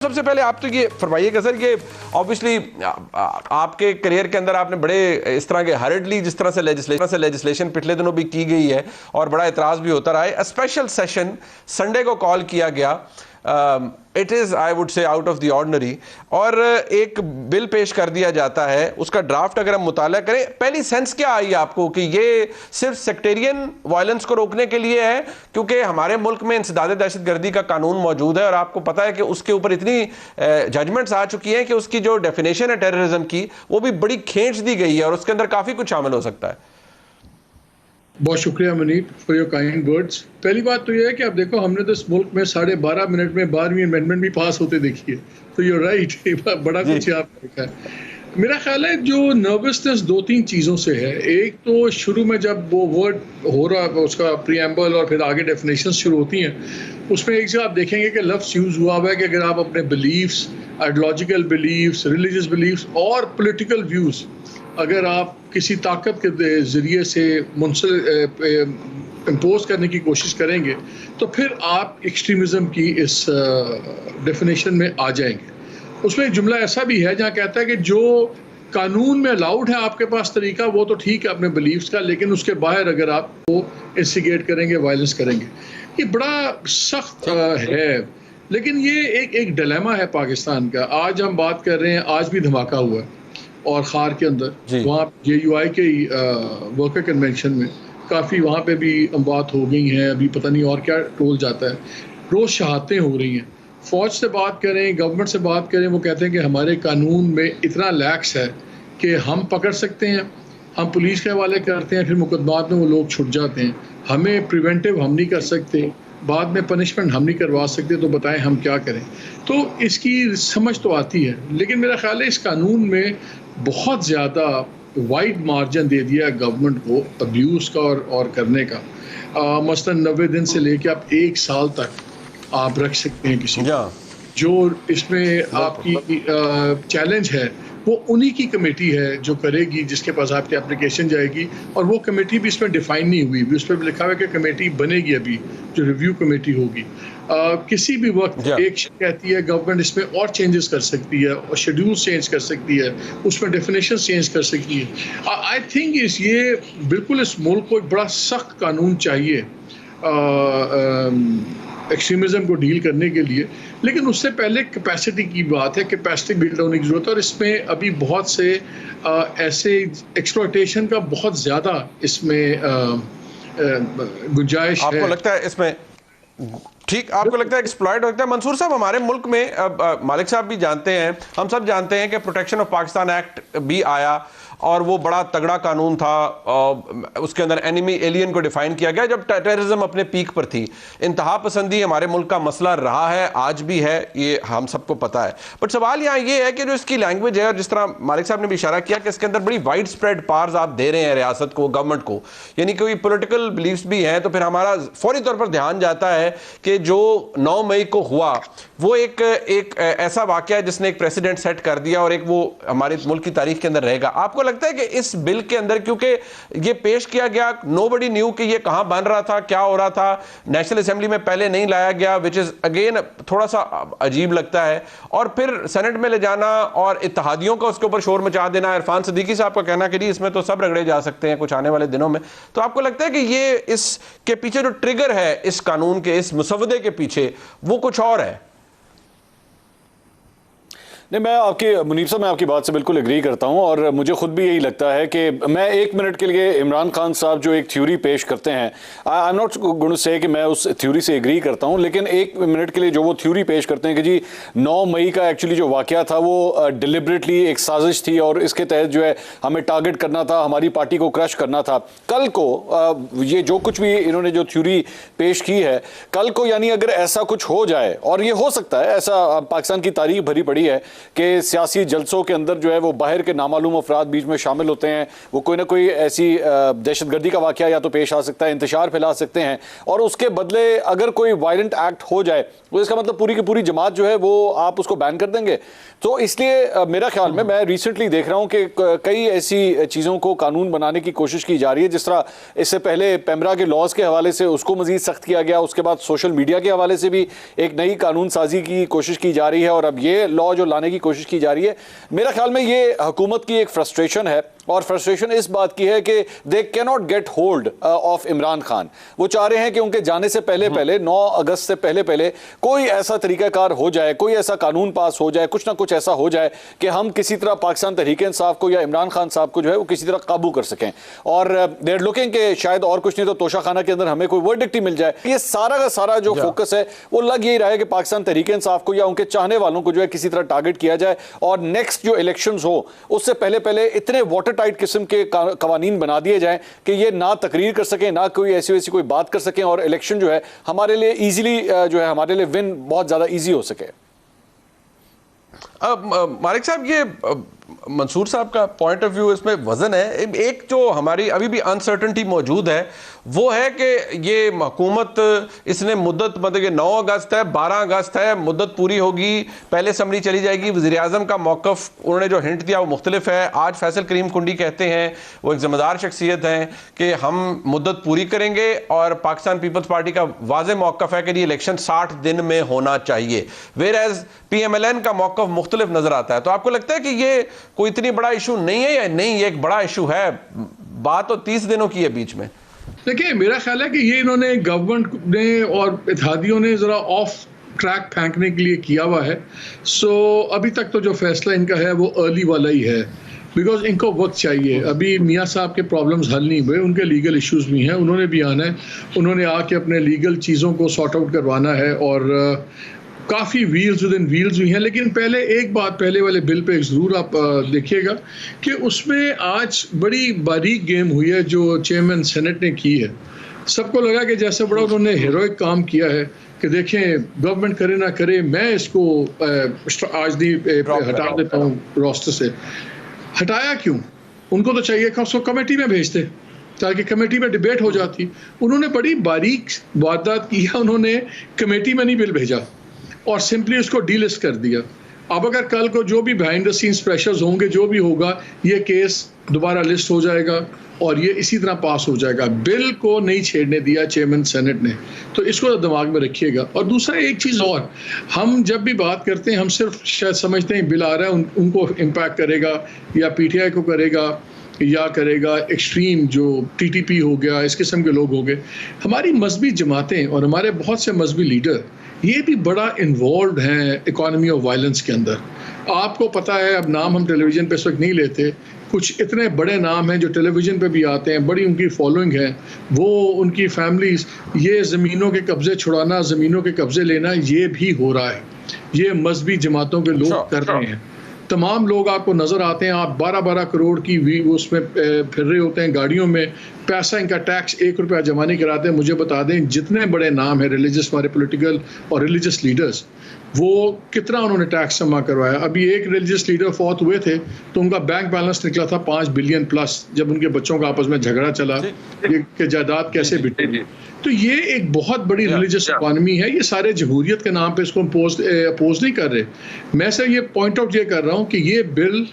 सबसे पहले आप तो ये फरमाइएगा सर, ये ऑब्वियसली आपके करियर के अंदर आपने बड़े इस तरह के हर्डली जिस तरह से लेजिस्लेशन पिछले दिनों भी की गई है और बड़ा एतराज़ भी होता रहा है, स्पेशल सेशन संडे को कॉल किया गया, it is I would say out of the ordinary, और एक बिल पेश कर दिया जाता है, उसका ड्राफ्ट अगर हम मुताला करें, पहली सेंस क्या आई आपको कि ये सिर्फ सेक्टेरियन वायलेंस को रोकने के लिए है? क्योंकि हमारे मुल्क में इंसदाद दहशतगर्दी का कानून मौजूद है और आपको पता है कि उसके ऊपर इतनी जजमेंट्स आ चुकी हैं कि उसकी जो डेफिनेशन है टेररिज्म की वो भी बड़ी खींच दी गई है और उसके अंदर काफ़ी कुछ शामिल हो सकता है। बहुत शुक्रिया मनीप फॉर योर काइंड वर्ड्स। पहली बात तो यह है कि आप देखो, हमने तो इस मुल्क में 12.5 मिनट में 12वीं अमेंडमेंट भी पास होते देखी है, तो यूर राइट, बड़ा कुछ आपने देखा है। मेरा ख्याल है जो नर्वसनेस 2-3 चीज़ों से है। एक तो शुरू में जब वो वर्ड हो रहा है उसका प्रीएम्बल और फिर आगे डेफिनेशन शुरू होती हैं, उसमें एक से आप देखेंगे कि लफ्ज़ यूज़ हुआ हुआ है कि अगर आप अपने beliefs, ideological beliefs, religious beliefs और पॉलिटिकल व्यूज़ अगर आप किसी ताकत के ज़रिए से इम्पोज करने की कोशिश करेंगे तो फिर आप एक्सट्रीमिज़म की इस डेफिनेशन में आ जाएंगे। उसमें एक जुमला ऐसा भी है जहाँ कहता है कि जो कानून में अलाउड है आपके पास तरीका, वो तो ठीक है अपने बिलीव्स का, लेकिन उसके बाहर अगर आप वो इंस्टिगेट करेंगे, वायलेंस करेंगे, ये बड़ा सख्त है। लेकिन ये एक डिलेमा है पाकिस्तान का। आज हम बात कर रहे हैं, आज भी धमाका हुआ है और खार के अंदर वहाँ JUI के वर्कर कन्वेंशन में काफ़ी वहाँ पे भी बात हो गई हैं, अभी पता नहीं और क्या टोल जाता है। रोज़ शहादतें हो रही हैं। फ़ौज से बात करें, गवर्नमेंट से बात करें, वो कहते हैं कि हमारे कानून में इतना लैक्स है कि हम पकड़ सकते हैं, हम पुलिस के हवाले करते हैं, फिर मुकदमात में वो लोग छुट जाते हैं, हमें प्रिवेंटिव हम नहीं कर सकते, बाद में पनिशमेंट हम नहीं करवा सकते, तो बताएं हम क्या करें। तो इसकी समझ तो आती है, लेकिन मेरा ख्याल है इस कानून में बहुत ज़्यादा वाइड मार्जिन दे दिया गवर्नमेंट को अब्यूज़ का और करने का। मसलन 90 दिन से लेके आप 1 साल तक आप रख सकते हैं किसी को। जो इसमें आपकी चैलेंज है वो उन्हीं की कमेटी है जो करेगी, जिसके पास आपकी एप्लीकेशन जाएगी, और वो कमेटी भी इसमें डिफाइन नहीं हुई भी, उस पर लिखा हुआ है कि कमेटी बनेगी अभी, जो रिव्यू कमेटी होगी। किसी भी वक्त एक कहती है गवर्नमेंट इसमें और चेंजेस कर सकती है और शेड्यूल चेंज कर सकती है, उसमें डेफिनेशन चेंज कर सकती है। आई थिंक ये बिल्कुल इस मुल्क को एक बड़ा सख्त कानून चाहिए एक्सट्रीमिज़म को डील करने के लिए, लेकिन उससे पहले कैपेसिटी की बात है, कैपेसिटी बिल्ड होने की ज़रूरत है, और इसमें अभी बहुत से ऐसे एक्सप्लॉयटेशन का बहुत ज़्यादा इसमें गुंजाइश है। आपको लगता है इसमें ठीक, आपको लगता है एक्सप्लॉइट होता है? मंसूर साहब, हमारे मुल्क में मालिक साहब भी जानते हैं, हम सब जानते हैं कि प्रोटेक्शन ऑफ पाकिस्तान एक्ट भी आया और वो बड़ा तगड़ा कानून था। उसके अंदर एनिमी एलियन को डिफाइन किया गया जब टेररिज्म अपने पीक पर थी। इंतहा पसंदी हमारे मुल्क का मसला रहा है, आज भी है, ये हम सबको पता है। बट सवाल यहाँ ये है कि जो इसकी लैंग्वेज है, और जिस तरह मालिक साहब ने भी इशारा किया कि इसके अंदर बड़ी वाइड स्प्रेड पावर्स आप दे रहे हैं रियासत को, गवर्नमेंट को, यानी कोई पॉलिटिकल बिलीफ्स भी हैं, तो फिर हमारा फौरी तौर पर ध्यान जाता है कि जो 9 मई को हुआ वो एक ऐसा वाकया है जिसने एक प्रेसिडेंट सेट कर दिया और एक वो हमारे मुल्क की तारीख के अंदर रहेगा। आपको लगता है कि इस बिल के अंदर, क्योंकि ये पेश किया गया, नोबडी न्यू कि ये कहां बन रहा था, क्या हो रहा था, नेशनल असेंबली में पहले नहीं लाया गया, विच इज अगेन थोड़ा सा अजीब लगता है, और फिर सेनेट में ले जाना और इत्तेहादियों का उसके ऊपर शोर मचा देना। इरफान सिद्दीकी साहब का कहना कि जी इसमें तो सब रगड़े जा सकते हैं कुछ आने वाले दिनों में। तो आपको लगता है कि ये इसके पीछे जो ट्रिगर है इस कानून के, इस मुसवदे के पीछे, वो कुछ और है? नहीं, मैं मुनीर साहब, मैं आपकी बात से बिल्कुल एग्री करता हूं, और मुझे खुद भी यही लगता है कि मैं 1 मिनट के लिए इमरान खान साहब जो एक थ्योरी पेश करते हैं, I am not going to say कि मैं उस थ्योरी से एग्री करता हूं, लेकिन 1 मिनट के लिए जो वो थ्योरी पेश करते हैं कि जी 9 मई का एक्चुअली जो वाकया था वो डिलिबरेटली एक साजिश थी और इसके तहत जो है हमें टारगेट करना था, हमारी पार्टी को क्रश करना था। कल को ये जो कुछ भी इन्होंने जो थ्योरी पेश की है, कल को यानी अगर ऐसा कुछ हो जाए, और ये हो सकता है, ऐसा पाकिस्तान की तारीख भरी पड़ी है कि सियासी जलसों के अंदर जो है वो बाहर के नामालूम अफराद बीच में शामिल होते हैं, वो कोई ना कोई ऐसी दहशतगर्दी का वाक़या या तो पेश आ सकता है, इंतशार फैला सकते हैं, और उसके बदले अगर कोई वायलेंट एक्ट हो जाए तो इसका मतलब पूरी की पूरी जमात जो है वो आप उसको बैन कर देंगे। तो इसलिए मेरा ख्याल में, मैं रिसेंटली देख रहा हूं कि कई ऐसी चीज़ों को कानून बनाने की कोशिश की जा रही है, जिस तरह इससे पहले पेमरा के लॉज के हवाले से उसको मजीद सख्त किया गया, उसके बाद सोशल मीडिया के हवाले से भी एक नई कानून साजी की कोशिश की जा रही है, और अब ये लॉ जो लाने की कोशिश की जा रही है, मेरा ख्याल में ये हुकूमत की एक फ्रस्ट्रेशन है। और फ्रस्ट्रेशन इस बात की है कि they can not get hold of Imran Khan. वो चाह रहे हैं कि उनके जाने से पहले 9 अगस्त से पहले कोई ऐसा तरीकाकार हो जाए, कोई ऐसा कानून पास हो जाए, कुछ ना कुछ ऐसा हो जाए कि हम किसी तरह पाकिस्तान तहरीक इंसाफ को या इमरान खान साहब को जो है वो किसी तरह काबू कर सकें। और दे आर लुकिंग कि शायद और कुछ नहीं तो तोशाखाना के अंदर हमें कोई वर्डिक्ट ही मिल जाए। ये सारा का सारा जो फोकस है वो लग यही रहा है कि पाकिस्तान तहरीक इंसाफ को या उनके चाहने वालों को जो है किसी तरह टारगेट किया जाए, और नेक्स्ट जो इलेक्शंस हो उससे पहले इतने वाटर टाइट किस्म के कवानीन बना दिए जाएं कि ये ना तकरीर कर सकें, ना कोई ऐसी वैसी कोई बात कर सकें, और इलेक्शन जो है हमारे लिए इजीली जो है हमारे लिए विन बहुत ज्यादा इजी हो सके। मालिक साहब, ये मंसूर साहब का पॉइंट ऑफ व्यू इसमें वजन है। एक जो हमारी अभी भी अनसर्टनिटी मौजूद है वो है कि ये हुकूमत, इसने मुद्दत, मतलब कि 9 अगस्त है, 12 अगस्त है, मुद्दत पूरी होगी, पहले असम्बली चली जाएगी। वज़ीर आज़म का मौक़िफ़ उन्होंने जो हिंट दिया वो मुख्तलिफ है। आज फैसल करीम कुंडी कहते हैं, वो एक ज़िम्मेदार शख्सियत हैं, कि हम मुद्दत पूरी करेंगे, और पाकिस्तान पीपल्स पार्टी का वाज़ेह मौक़िफ़ है कि ये इलेक्शन 60 दिन में होना चाहिए, वेयर एज़ PMLN का मौक़िफ़ मुख्तलिफ नज़र आता है। तो आपको लगता है कि ये कोई इतनी बड़ा इशू नहीं है, या नहीं ये एक बड़ा इशू है? बात तो 30 दिनों की है बीच में। देखिए, मेरा ख्याल है कि ये इन्होंने गवर्नमेंट ने और इत्तेहादियों ने ज़रा ऑफ ट्रैक फेंकने के लिए किया हुआ है। सो अभी तक तो जो फैसला इनका है वो अर्ली वाला ही है, बिकॉज इनको वक्त चाहिए। अभी मियाँ साहब के प्रॉब्लम्स हल नहीं हुए, उनके लीगल इश्यूज भी हैं, उन्होंने भी आना है, उन्होंने आके अपने लीगल चीज़ों को सॉर्ट आउट करवाना है, और काफ़ी व्हील्स विद इन व्हील्स भी हैं। लेकिन पहले एक बात, पहले वाले बिल पे ज़रूर आप देखिएगा कि उसमें आज बड़ी बारीक गेम हुई है जो चेयरमैन सेनेट ने की है। सबको लगा कि जैसे बड़ा उन्होंने हीरोइक काम किया है कि देखें गवर्नमेंट करे ना करे, मैं इसको आज दी हटा देता हूँ रोस्टर से। हटाया क्यों? उनको तो चाहिए कि उसको कमेटी में भेजते ताकि कमेटी में डिबेट हो जाती। उन्होंने बड़ी बारीक वारदात की है, उन्होंने कमेटी में नहीं बिल भेजा और सिंपली उसको डीलिस्ट कर दिया। अब अगर कल को जो भी बिहाइंड द सीन्स प्रेशर्स होंगे, जो भी होगा, ये केस दोबारा लिस्ट हो जाएगा और ये इसी तरह पास हो जाएगा। बिल को नहीं छेड़ने दिया चेयरमैन सेनेट ने, तो इसको तो दिमाग में रखिएगा। और दूसरा एक चीज़ और, हम जब भी बात करते हैं हम सिर्फ शायद समझते हैं बिल आ रहा है उनको इम्पैक्ट करेगा, या PTI को करेगा, या करेगा एक्सट्रीम जो TTP हो गया, इस किस्म के लोग हो गए। हमारी मजहबी जमातें और हमारे बहुत से मजहबी लीडर ये भी बड़ा इन्वॉल्व हैं इकॉनमी ऑफ वायलेंस के अंदर। आपको पता है, अब नाम हम टेलीविज़न पे इस वक्त नहीं लेते, कुछ इतने बड़े नाम हैं जो टेलीविज़न पे भी आते हैं, बड़ी उनकी फॉलोइंग है, वो उनकी फैमिलीज़, ये ज़मीनों के कब्ज़े छुड़ाना, ज़मीनों के कब्ज़े लेना, ये भी हो रहा है। ये मजहबी जमातों के लोग कर रहे हैं। तमाम लोग आपको नज़र आते हैं, आप 12-12 करोड़ की उसमें फिर रहे होते हैं गाड़ियों में, पैसा इनका टैक्स 1 रुपया जमा नहीं कराते। मुझे बता दें, जितने बड़े नाम हैं रिलीजियस, हमारे पॉलिटिकल और रिलीजियस लीडर्स, वो कितना उन्होंने टैक्स जमा करवाया। अभी एक रिलीजियस लीडर फौत हुए थे तो उनका बैंक बैलेंस निकला था 5 बिलियन प्लस, जब उनके बच्चों का आपस में झगड़ा चला कि जायदाद कैसे बिटी। तो ये एक बहुत बड़ी रिलीजियस इकॉनमी है। ये सारे जमहूरियत के नाम पे इसको अपोज नहीं कर रहे। मैं सर ये पॉइंट आउट ये कर रहा हूँ कि ये बिल,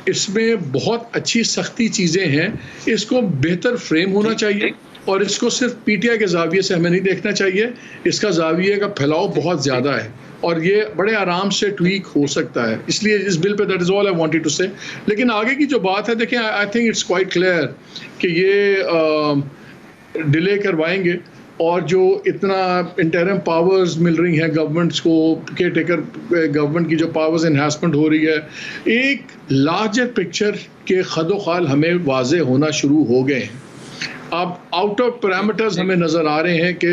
इसमें बहुत अच्छी सख्ती चीज़ें हैं, इसको बेहतर फ्रेम होना चाहिए, और इसको सिर्फ PTI के जाविये से हमें नहीं देखना चाहिए। इसका जाविये का फैलाव बहुत ज़्यादा है और ये बड़े आराम से ट्वीक हो सकता है। इसलिए इस बिल पे that is all I wanted to say. लेकिन आगे की जो बात है, देखिए, I think it's quite clear कि ये डिले करवाएंगे, और जो इतना इंटरिम पावर्स मिल रही हैं गवर्नमेंट्स को, केयर टेकर गवर्नमेंट की जो पावर्स इन्हांसमेंट हो रही है, एक लार्जर पिक्चर के खदोखाल हमें वाजे होना शुरू हो गए हैं। अब आउट ऑफ पैरामीटर्स हमें नज़र आ रहे हैं कि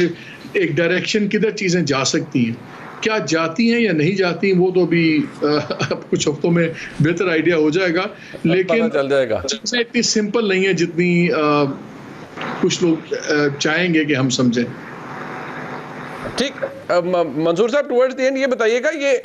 एक डायरेक्शन किधर चीज़ें जा सकती हैं, क्या जाती हैं या नहीं जाती, वो तो अभी कुछ हफ्तों में बेहतर आइडिया हो जाएगा। लेकिन चल जाएगा, चीज़ें इतनी सिंपल नहीं है जितनी कुछ लोग चाहेंगे कि हम समझें। ठीक। मंसूर साहब टुवर्ड्स द एंड ये बताइएगा, ये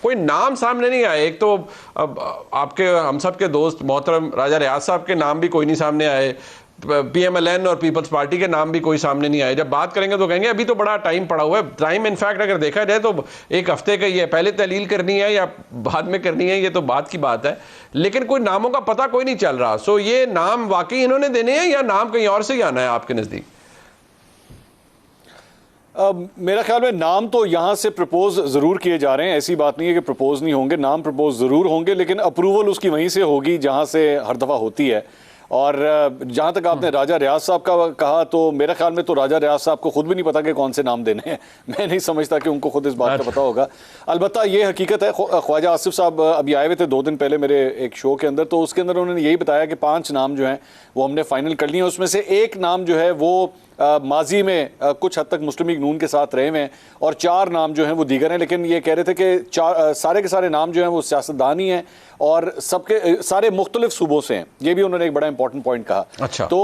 कोई नाम सामने नहीं आए। एक तो आपके हम सब के दोस्त मोहतरम राजा रियाज साहब के नाम भी कोई नहीं सामने आए, PMLN और पीपल्स पार्टी के नाम भी कोई सामने नहीं आए। जब बात करेंगे तो कहेंगे अभी तो बड़ा टाइम पड़ा हुआ है। टाइम इनफैक्ट अगर देखा जाए तो एक हफ्ते का ही है, पहले तहलील करनी है या बाद में करनी है ये तो बात की बात है, लेकिन कोई नामों का पता कोई नहीं चल रहा। सो ये नाम वाकई इन्होंने देने हैं या नाम कहीं और से ही आना है आपके नज़दीक? मेरा ख्याल में नाम तो यहाँ से प्रपोज ज़रूर किए जा रहे हैं, ऐसी बात नहीं है कि प्रपोज नहीं होंगे, नाम प्रपोज ज़रूर होंगे, लेकिन अप्रूवल उसकी वहीं से होगी जहाँ से हर दफ़ा होती है। और जहाँ तक आपने राजा रियाज साहब का कहा, तो मेरा ख्याल में तो राजा रियाज साहब को खुद भी नहीं पता कि कौन से नाम देने हैं। मैं नहीं समझता कि उनको खुद इस बात का पता होगा। अलबत्ता ये हकीकत है, ख्वाजा आसिफ साहब अभी आए हुए थे 2 दिन पहले मेरे एक शो के अंदर, तो उसके अंदर उन्होंने यही बताया कि 5 नाम जो हैं वो हमने फाइनल कर लिए हैं। उसमें से एक नाम जो है वो माजी में कुछ हद तक मुस्लिम लीग नून के साथ रहे हुए हैं और 4 नाम जो हैं वो दीगर हैं। लेकिन ये कह रहे थे कि सारे के सारे नाम जो हैं वो सियासतदान ही हैं और सबके सारे मुख्तलिफ सूबों से हैं। ये भी उन्होंने एक बड़ा इंपॉर्टेंट पॉइंट कहा। अच्छा। तो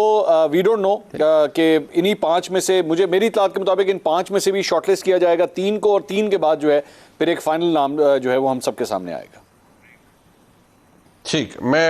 वी डोंट नो कि इन्हीं 5 में से, मुझे मेरी इत्तलात के मुताबिक इन 5 में से भी शॉर्टलिस्ट किया जाएगा 3 को, और 3 के बाद जो है फिर एक फाइनल नाम जो है वो हम सबके सामने आएगा। ठीक, मैं